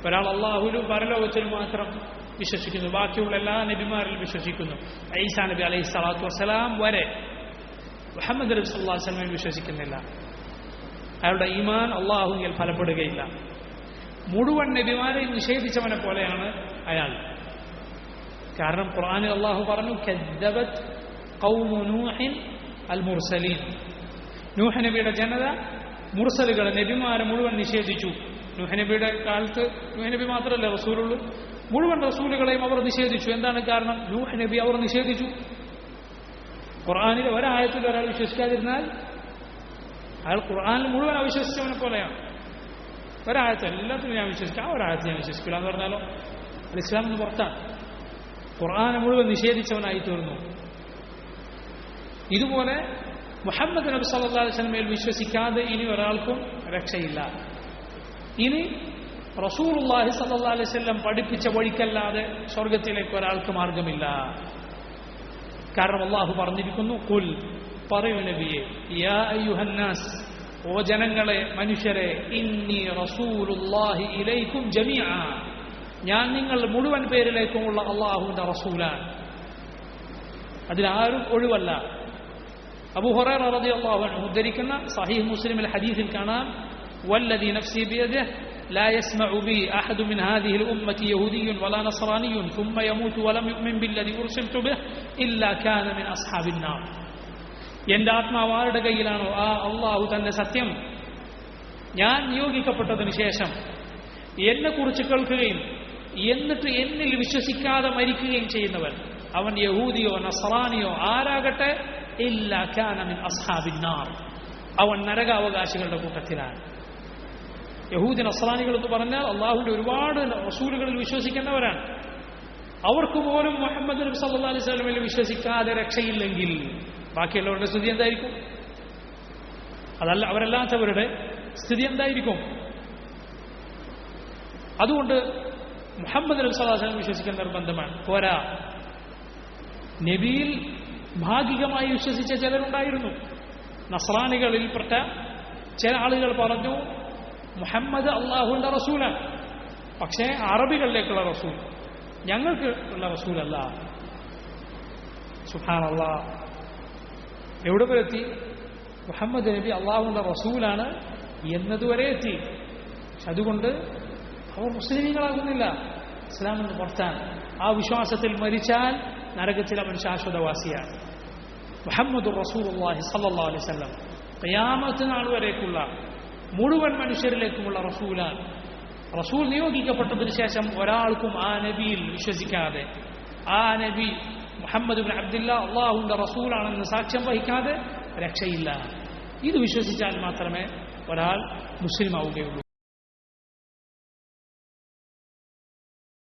ഒരാൾ അള്ളാഹുവിലും പരലോകത്തിലും മാത്രം വിശ്വസിക്കുന്നു, ബാക്കിയുള്ള എല്ലാ നബിമാരിലും വിശ്വസിക്കുന്നു. ഈസാ നബി അലൈഹി സ്വലാത്തു വസ്സലാം വരെ മുഹമ്മദ് നബി സല്ലല്ലാഹു അലൈഹി വസല്ലമയിൽ വിശ്വസിക്കുന്നില്ല. അയാളുടെ ഈമാൻ അള്ളാഹുവിൽ ഫലപ്പെടുകയില്ല. മുഴുവൻ നബിമാരെയും നിഷേധിച്ചവനെ പോലെയാണ് അയാൾ. കാരണം ഖുർആനിൽ അള്ളാഹു പറഞ്ഞു, കദ്ദബത് ഖൗമു നൂഹിൻ അൽ മുർസലീൻ. നൂഹ് നബിയുടെ ജനത മുർസലുകളെ നബിമാരെ മുഴുവൻ നിഷേധിച്ചു. നൂഹ് നബിയുടെ കാലത്ത് നൂഹ് നബി മാത്രമല്ല റസൂലുള്ളൂ, മുഴുവൻ റസൂലുകളെയും അവർ നിഷേധിച്ചു. എന്താണ് കാരണം? നൂഹ് നബി അവർ നിഷേധിച്ചു. ഖുർആനിലെ ഒരായത്തിൽ ഒരാൾ വിശ്വസിക്കാതിരുന്നാൽ അയാൾ ഖുർആനിൽ മുഴുവൻ അവിശ്വസിച്ചവനെ പോലെയാണ്. ഒരായത്ത് എല്ലാത്തിനും ഞാൻ വിശ്വസിക്കാം, ആ ഒരായത്ത് ഞാൻ വിശ്വസിക്കില്ല എന്ന് പറഞ്ഞാലോ അത് ഇസ്ലാമിൽ നിന്ന് പുറത്താണ്. ഖുർആനെ മുഴുവൻ നിഷേധിച്ചവനായി തീർന്നു. ഇതുപോലെ മുഹമ്മദ് നബി സല്ലല്ലാഹു അലൈഹി വസല്ലമയിൽ വിശ്വസിക്കാതെ ഇനി ഒരാൾക്കും രക്ഷയില്ല. ഇനി റസൂലുള്ളാഹി സല്ലല്ലാഹു അലൈഹി വസല്ലം പഠിപ്പിച്ച വഴിക്കല്ലാതെ സ്വർഗത്തിലേക്ക് ഒരാൾക്ക് മാർഗമില്ല. കാരണം അല്ലാഹു പറഞ്ഞിരിക്കുന്നു, ഖുൽ, പറയൂ നബിയെ, യാ അയ്യുഹന്നാസ്, ഓ ജനങ്ങളെ, മനുഷ്യരെ, ഇന്നി റസൂലുള്ളാഹി ഇലൈക്കും ജമീഅ, ഞാൻ നിങ്ങൾ മുഴുവൻ പേരിലേക്കുമുള്ള അല്ലാഹുവിന്റെ റസൂലാണ്. അതിലാരും ഒഴിവല്ല. അബൂ ഹുറൈറ റളിയല്ലാഹു അൻഹു ഉദ്ധരിക്കുന്ന സഹീഹ് മുസ്ലിമിലെ ഹദീസിൽ കാണാം, വല്ലദീ നഫ്സി ബിയദിഹി ലാ യസ്മഉ ബി അഹദു മിൻ ഹാദിഹിൽ ഉമ്മത്തി യഹൂദിയ്യുൻ വലാ നസ്റാനിയ്യുൻ ثم يموت ولم يؤمن بالذي أرسلت به إلا كان من أصحاب النار. എന്റെ ആത്മാവ് ആരുടെ കയ്യിലാണോ ആ അള്ളാഹു തന്റെ സത്യം, ഞാൻ നിയോഗിക്കപ്പെട്ടതിന് ശേഷം എന്നെക്കുറിച്ച് കേൾക്കുകയും എന്നിട്ട് എന്നിൽ വിശ്വസിക്കാതെ മരിക്കുകയും ചെയ്യുന്നവൻ, അവൻ യഹൂദിയോ നസ്റാനിയോ ആരാകട്ടെ, ഇല്ലാ കാന മിൻ അസ്ഹാബിൻ നാർ, അവൻ നരകാവകാശികളുടെ കൂട്ടത്തിലാണ്. യഹൂദി നസ്റാനികൾ എന്ന് പറഞ്ഞാൽ അള്ളാഹുവിന്റെ ഒരുപാട് റസൂലുകളിൽ വിശ്വസിക്കുന്നവരാണ്. അവർക്ക് പോലും മുഹമ്മദ് നബി സല്ലല്ലാഹു അലൈഹി വസല്ലമയിൽ വിശ്വസിക്കാതെ രക്ഷയില്ലെങ്കിൽ ബാക്കിയുള്ളവരുടെ സ്ഥിതി എന്തായിരിക്കും? അതല്ല, അവരല്ലാത്തവരുടെ സ്ഥിതി എന്തായിരിക്കും? അതുകൊണ്ട് മുഹമ്മദ് നബി സല്ലല്ലാഹു അലൈഹി വസല്ലം വിശ്വസിക്കാൻ നിർബന്ധമാണ്. പോരാ, നബിയിൽ ഭാഗികമായി വിശ്വസിച്ച ചിലരുണ്ടായിരുന്നു. നസ്രാനികളിൽപ്പെട്ട ചില ആളുകൾ പറഞ്ഞു, മുഹമ്മദ് അള്ളാഹുവിന്റെ റസൂലാണ്, പക്ഷേ അറബികളിലേക്കുള്ള റസൂൽ, ഞങ്ങൾക്ക് ഉള്ള റസൂലല്ല. സുബ്ഹാനല്ലാഹ്, എവിടെ വരെ എത്തി? മുഹമ്മദ് നബി അള്ളാഹുവിന്റെ റസൂലാണ് എന്നതുവരെ എത്തി. പക്ഷെ അതുകൊണ്ട് അവർ മുസ്ലിമീങ്ങളാകുന്നില്ല, ഇസ്ലാമിൽ നിന്ന് പുറത്താണ്. ആ വിശ്വാസത്തിൽ മരിച്ചാൽ നരകത്തിൽ അവൻ ശാശ്വതവാസിയാണ്. മുഹമ്മദുർ റസൂലുള്ളാഹി സ്വല്ലല്ലാഹു അലൈഹി വസല്ലം ഖിയാമത്ത് നാൾ വരേക്കുള്ള മുഴുവൻ മനുഷ്യരിലേക്കുമുള്ള റസൂലാണ്. റസൂൽ നിയോഗിക്കപ്പെട്ടതിന് ശേഷം ഒരാൾക്കും ആ നബിയിൽ വിശ്വസിക്കാതെ, ആ നബി മുഹമ്മദ് ഇബ്നു അബ്ദുല്ലാഹ് അള്ളാഹുവിന്റെ റസൂലാണെന്ന് സാക്ഷ്യം വഹിക്കാതെ രക്ഷയില്ല. ഇത് വിശ്വസിച്ചാൽ മാത്രമേ ഒരാൾ മുസ്ലിം ആവുകയുള്ളൂ.